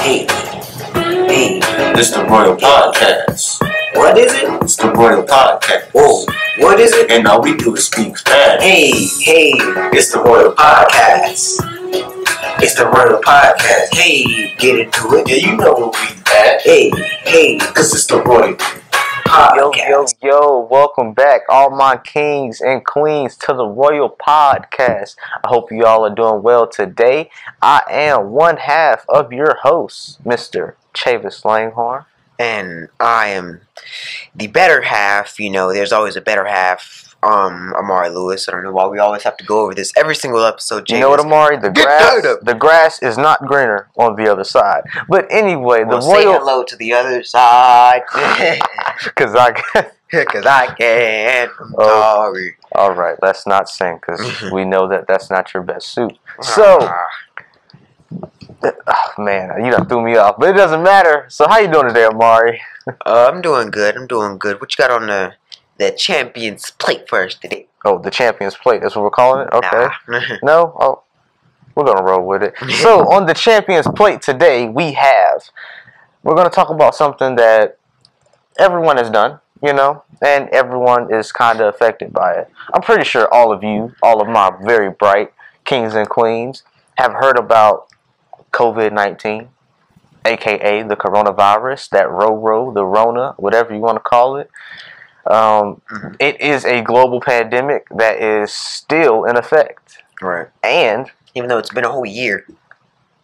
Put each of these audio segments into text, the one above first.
Hey, hey, It's the Royal Podcast. what is it? It's the Royal Podcast. Whoa, what is it? And all we do is speak Spanish. Hey, It's the Royal Podcast. it's the Royal Podcast. Hey, get into it. Yeah, you know what we at. Hey, Cause it's the Royal Podcast. Yo, welcome back, all my kings and queens, to the Royal Podcast. I hope you all are doing well today. I am one half of your host, Mr. Chavis Langhorn. And I am the better half. You know, there's always a better half. Amari Lewis. I don't know why we always have to go over this every single episode. You know what, Amari? The grass is not greener on the other side. But anyway, Well, the say Royal... hello to the other side. Because I... Because I can. I'm sorry. All right, let's not sing, because we know that that's not your best suit. So... Oh, man, you done threw me off, but it doesn't matter. So how you doing today, Amari? I'm doing good. What you got on the Champions Plate first today? Oh, the Champions Plate. That's what we're calling it? Okay. Nah. No? Oh, we're going to roll with it. So on the Champions Plate today, we're going to talk about something that everyone has done, you know, and everyone is kind of affected by it. I'm pretty sure all of my very bright kings and queens have heard about COVID-19, aka the coronavirus, that the Rona, whatever you want to call it. It is a global pandemic that is still in effect. Right. And Even though it's been a whole year.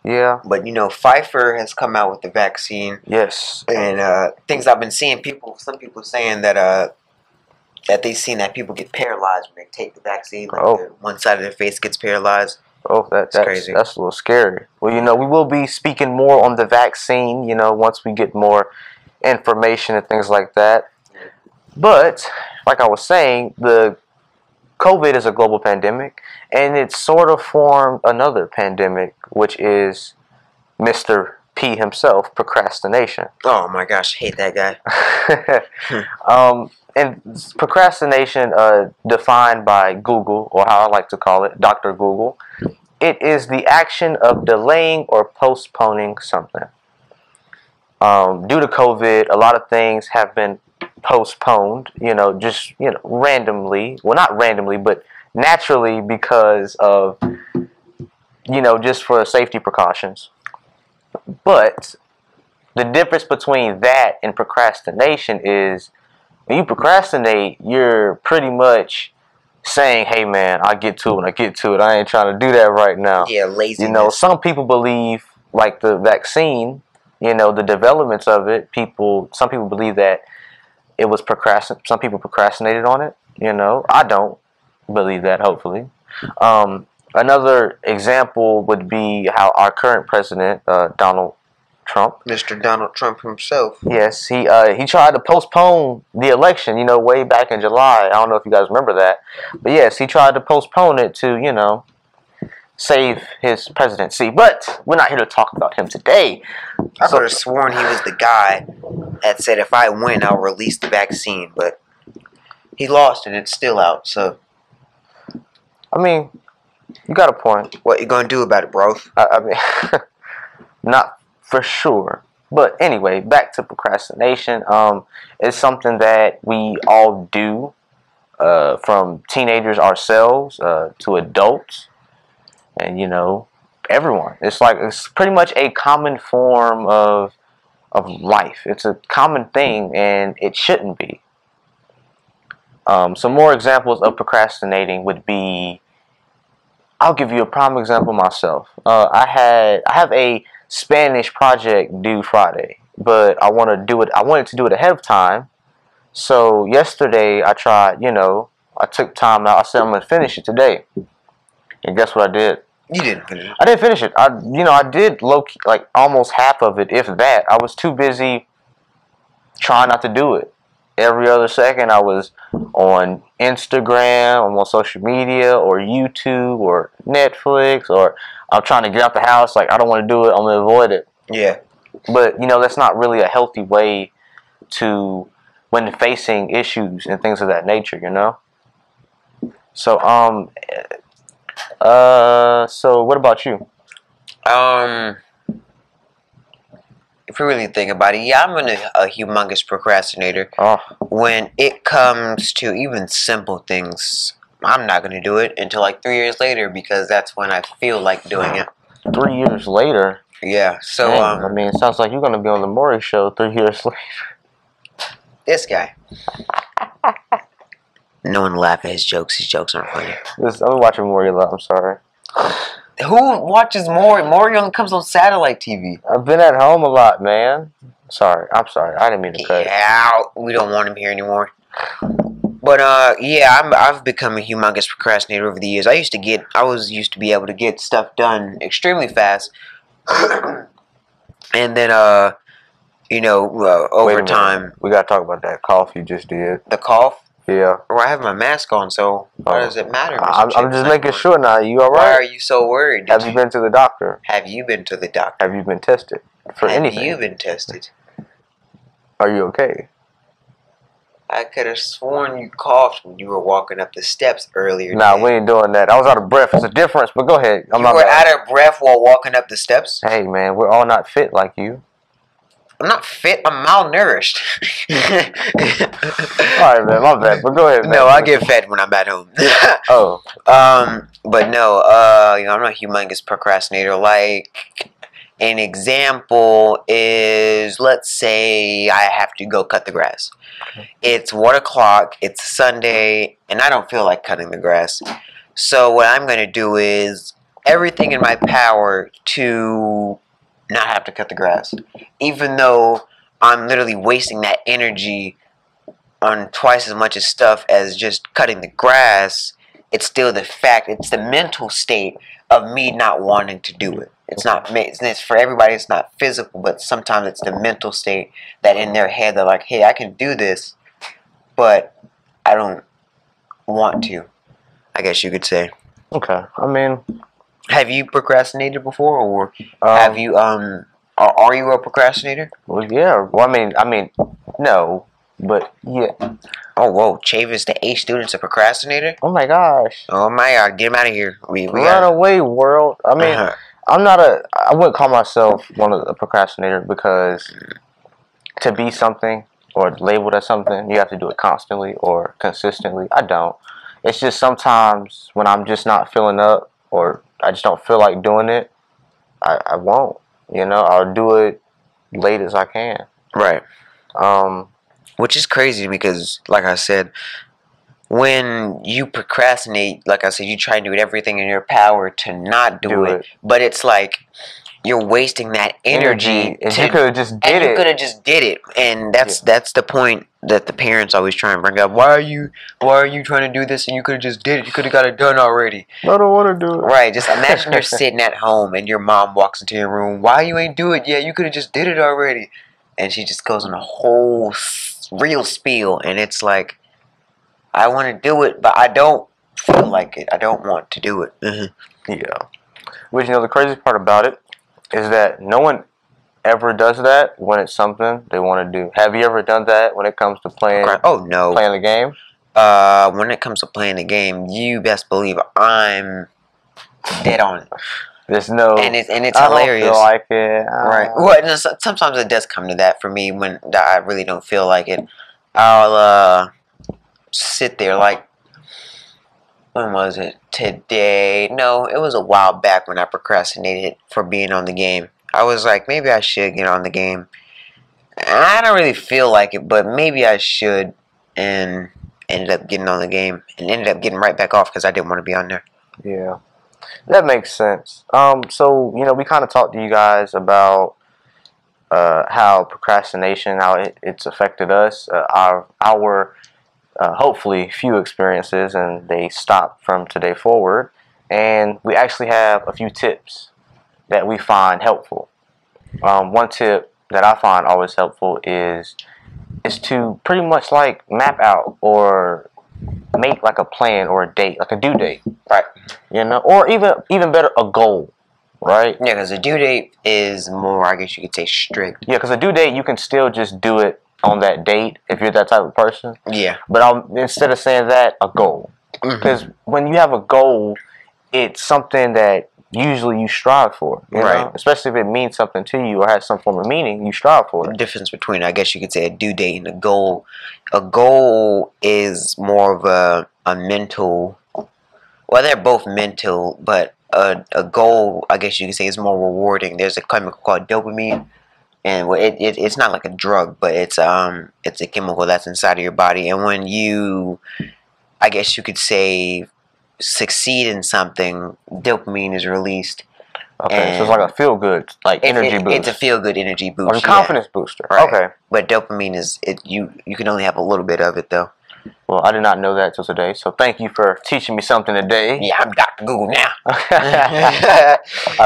yeah, But, you know, Pfizer has come out with the vaccine. yes, And things I've been seeing, some people saying that they've seen that people get paralyzed when they take the vaccine. Like one side of their face gets paralyzed. oh, that's crazy. That's a little scary. Well, you know, we will be speaking more on the vaccine, you know, once we get more information and things like that. But like I was saying, the COVID is a global pandemic, and it sort of formed another pandemic, which is Mr. P himself, procrastination. Oh, my gosh. I hate that guy. And procrastination, defined by Google, or how I like to call it, Dr. Google, it is the action of delaying or postponing something. Due to COVID, a lot of things have been postponed, you know, just, you know, randomly. Well, not randomly, but naturally, because of, you know, just for safety precautions. But the difference between that and procrastination is, when you procrastinate, you're pretty much saying, hey man, I'll get to it when I get to it. I ain't trying to do that right now. Yeah, laziness. You know, some people believe, like the vaccine, you know, the developments of it, some people believe that it was some people procrastinated on it, you know. I don't believe that, hopefully. Another example would be how our current president, Donald Trump. Mr. Donald Trump himself. Yes, he tried to postpone the election, you know, way back in July. I don't know if you guys remember that. But yes, he tried to postpone it to, you know, save his presidency. But we're not here to talk about him today. I could have sworn he was the guy that said, if I win, I'll release the vaccine. But he lost and it's still out. So, I mean, you got a point. what you gonna do about it, bro? I mean, not for sure. But anyway, back to procrastination. It's something that we all do, from teenagers ourselves to adults, and, you know, everyone. It's pretty much a common form of life. It's a common thing, and it shouldn't be. Some more examples of procrastinating would be, I'll give you a prime example myself. I have a Spanish project due Friday, but I wanted to do it ahead of time. So yesterday I tried, you know, I took time out. I said I'm going to finish it today. And guess what I did? You didn't finish it. I didn't finish it. I did low-key, like almost half of it, if that. I was too busy trying not to do it. Every other second I was on Instagram, I'm on social media, or YouTube, or Netflix, or I'm trying to get out the house. Like, I don't want to do it. I'm going to avoid it. Yeah. But, you know, that's not really a healthy way to, when facing issues and things of that nature, you know? So, so what about you? if you really think about it, yeah, I'm a humongous procrastinator. Oh, When it comes to even simple things, I'm not gonna do it until like 3 years later because that's when I feel like doing it. 3 years later. Yeah. So Dang, I mean, it sounds like you're gonna be on the Maury show 3 years later. this guy. No one laugh at his jokes. His jokes aren't funny. I'm watching Maury a lot. I'm sorry. Who watches Maury? Maury only comes on satellite TV. I've been at home a lot, man. Sorry. I'm sorry. I didn't mean to cut. Yeah, we don't want him here anymore. But yeah, I've become a humongous procrastinator over the years. I used to be able to get stuff done extremely fast, and then over time. We gotta talk about that cough you just did. The cough. Yeah. Well, I have my mask on, so why does it matter? I'm just making sure now. You all right? Why are you so worried? Have you been to the doctor? Have you been to the doctor? Have you been tested for anything? Have you been tested? Are you okay? I could have sworn you coughed when you were walking up the steps earlier. Nah, we ain't doing that. I was out of breath. It's a difference, but go ahead. You were out of breath while walking up the steps? Hey, man, we're all not fit like you. I'm not fit. I'm malnourished. All right, man. My bad. But go ahead, man. No, I get fed when I'm at home. Oh. But no. I'm a humongous procrastinator. Like, an example is, let's say I have to go cut the grass. It's 1 o'clock. It's Sunday, and I don't feel like cutting the grass. So what I'm gonna do is everything in my power to not have to cut the grass, even though I'm literally wasting that energy on twice as much of stuff as just cutting the grass. It's still the fact, it's the mental state of me not wanting to do it. It's not, it's for everybody, it's not physical, but sometimes it's the mental state that in their head they're like, hey, I can do this, but I don't want to, I guess you could say. Okay. I mean, have you procrastinated before, or have you are you a procrastinator? Well, yeah. Well, I mean, no, but yeah. Oh, whoa, Chavis, the A student's a procrastinator? Oh my gosh. Oh my God, get him out of here. We Run away, world. I mean, I wouldn't call myself a procrastinator because to be something or labeled as something, you have to do it constantly or consistently. I don't. It's just sometimes when I'm just not feeling up or I just don't feel like doing it, I won't. I'll do it late as I can. Right. Which is crazy because, like I said, when you procrastinate, like I said, you try to do everything in your power to not do it. But it's like you're wasting that energy. And you could have just did it. You could have just did it. And that's the point that the parents always try and bring up. Why are you trying to do this and you could have just did it? You could have got it done already. I don't want to do it. Right. Just imagine you're sitting at home and your mom walks into your room. Why you ain't do it yet? You could have just did it already. And she just goes on a whole real spiel. And it's like, I want to do it, but I don't feel like it. I don't want to do it. Yeah. Which, the crazy part about it is that no one ever does that when it's something they want to do. Have you ever done that when it comes to playing? Oh, no. Playing the game? When it comes to playing the game, you best believe I'm dead on it. There's no, and it's hilarious. I don't feel like it. Right. Well, sometimes it does come to that for me when I really don't feel like it. I'll sit there like, when was it? Today? No, it was a while back when I procrastinated for being on the game. I was like, maybe I should get on the game. I don't really feel like it, but maybe I should, and ended up getting on the game and ended up getting right back off because I didn't want to be on there. Yeah. That makes sense. So, we kind of talked to you guys about how procrastination, how it's affected us, our hopefully few experiences, and they stop from today forward. And we actually have a few tips that we find helpful. One tip that I find always helpful is to pretty much like map out or make like a plan or a date, like a due date, right? Or even better, a goal, right? Yeah, because a due date is more, I guess you could say, strict. Yeah, because a due date you can still just do it on that date if you're that type of person. Yeah. But instead of saying that, a goal, because when you have a goal, it's something that usually you strive for, you Right. know? Especially if it means something to you or has some form of meaning, you strive for The it. difference between, I guess you could say, a due date and a goal. A goal is more of a mental. Well, they're both mental, but a goal, I guess you could say, is more rewarding. There's a chemical called dopamine, and well, it's not like a drug, but it's a chemical that's inside of your body, and when you, I guess you could say, succeed in something, dopamine is released. Okay, so it's like a feel good, like energy boost. It's a feel good energy boost, like a confidence booster. Right. Okay, But dopamine is you can only have a little bit of it though. well, I did not know that till today, so thank you for teaching me something today. Yeah, I'm Dr. Google now. I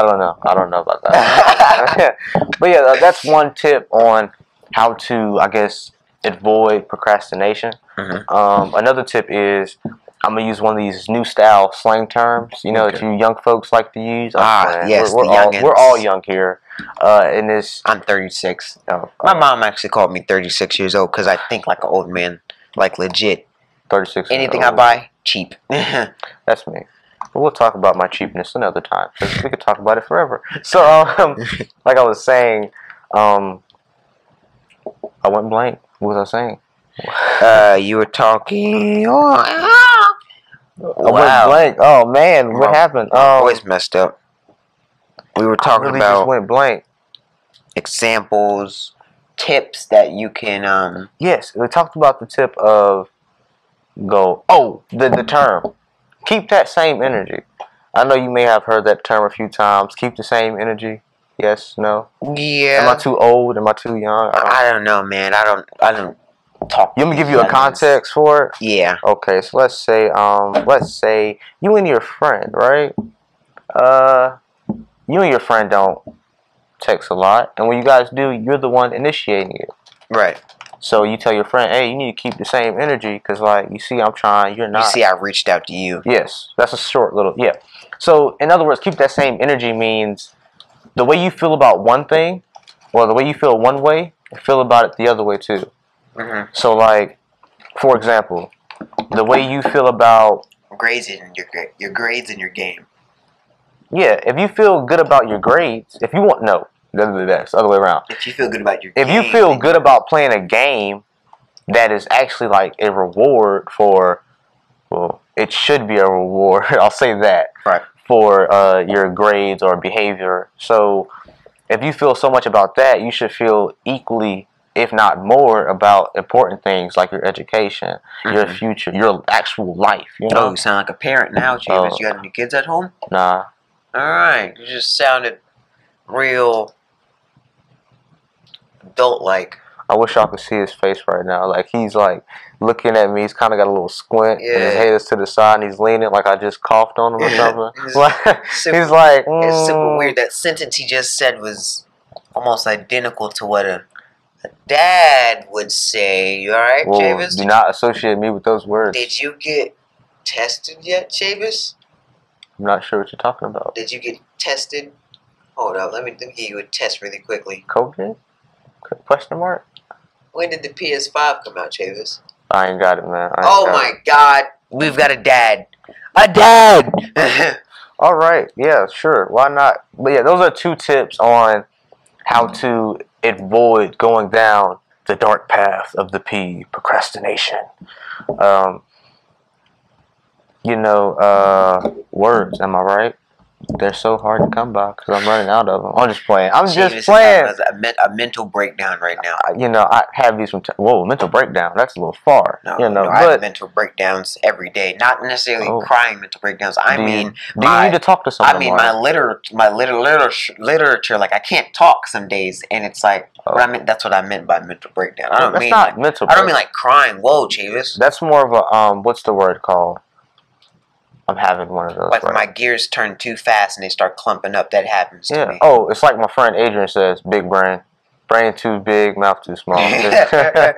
don't know about that. But yeah, that's one tip on how to, I guess, avoid procrastination. Another tip is, I'm gonna use one of these new style slang terms, you know, that you young folks like to use. Yes, we're all young here. In this, I'm 36. My mom actually called me 36 years old because I think like an old man, like legit. 36. Anything I buy, cheap. That's me. But we'll talk about my cheapness another time, because we could talk about it forever. So, like I was saying, I went blank. What was I saying? You were talking. I went blank. Oh man, what happened? My voice messed up. We were talking really about just went blank. Examples, tips that you can. Yes, we talked about the tip of go. Oh, the term. Keep that same energy. I know you may have heard that term a few times. Keep the same energy. Yes, no. Yeah. Am I too old? Am I too young? I don't know, man. I don't talk. You want me to give you a context for it? Yeah. Okay, so let's say you and your friend, right? You and your friend don't text a lot, and when you guys do, you're the one initiating it. Right. So you tell your friend, hey, you need to keep the same energy, because, like, you see I'm trying, you're not. You see I reached out to you. Yes, that's a short little, yeah. So, in other words, keep that same energy means the way you feel about one thing, or the way you feel one way, feel about it the other way, too. So, like, for example, the way you feel about grades in your grades in your game. Yeah, if you feel good about your grades, if you want that's the other way around. If you feel good about your if you feel good about playing a game that is actually like a reward for, well, it should be a reward. I'll say that. Right. For your grades or behavior. So if you feel so much about that, you should feel equally, if not more, about important things like your education, your future, your actual life. You know? Oh, you sound like a parent now, Chavis. You got any kids at home? Nah. Alright. You just sounded real adult-like. I wish y'all could see his face right now. Like, he's like looking at me. He's kind of got a little squint, and his head is to the side, and he's leaning like I just coughed on him or something. He's like, it's super weird. That sentence he just said was almost identical to what a dad would say. You alright, well, Chavis? Do not associate me with those words. Did you get tested yet, Chavis? I'm not sure what you're talking about. Did you get tested? Hold up, let me give you a test really quickly. COVID? Question mark? When did the PS5 come out, Chavis? I ain't got it, man. Oh my God, we've got a dad. A dad! Alright, yeah, sure. Why not? But yeah, those are 2 tips on how to avoid going down the dark path of the P, procrastination. Words, am I right? They're so hard to come by because I'm running out of them. I'm just playing. I'm just playing. A mental breakdown right now. I have these from. Mental breakdown. That's a little far. No, I have mental breakdowns every day. Not necessarily crying mental breakdowns. I mean, do you need to talk to someone? I mean, my literature. Like, I can't talk some days, and it's like that's what I meant by mental breakdown. I don't mean like crying. Whoa, Chavis. That's more of a what's the word called? I'm having one of those. Like when my gears turn too fast and they start clumping up, that happens to me. Oh, it's like my friend Adrian says, big brain. Brain too big, mouth too small. But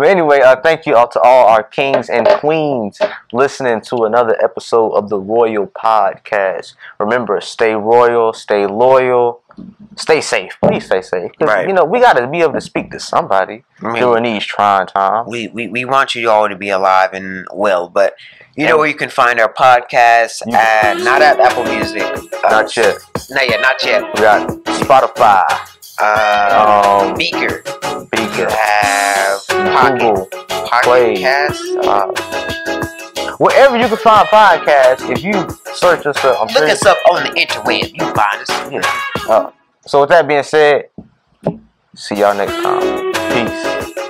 anyway, thank you all to all our kings and queens listening to another episode of the Royal Podcast. Remember, stay royal, stay loyal. stay safe. Please stay safe. 'Cause, Right. you know, we got to be able to speak to somebody during these trying times. We want you all to be alive and well, but you know where you can find our podcast at, not at Apple Music. Not yet. Not yet. We got Spotify. Beaker. Beaker. You have Google. Pocket Play. Cast. Wherever you can find podcasts, if you search us up, Look us up on the interweb. You find us. Yeah. So with that being said, see y'all next time. Peace.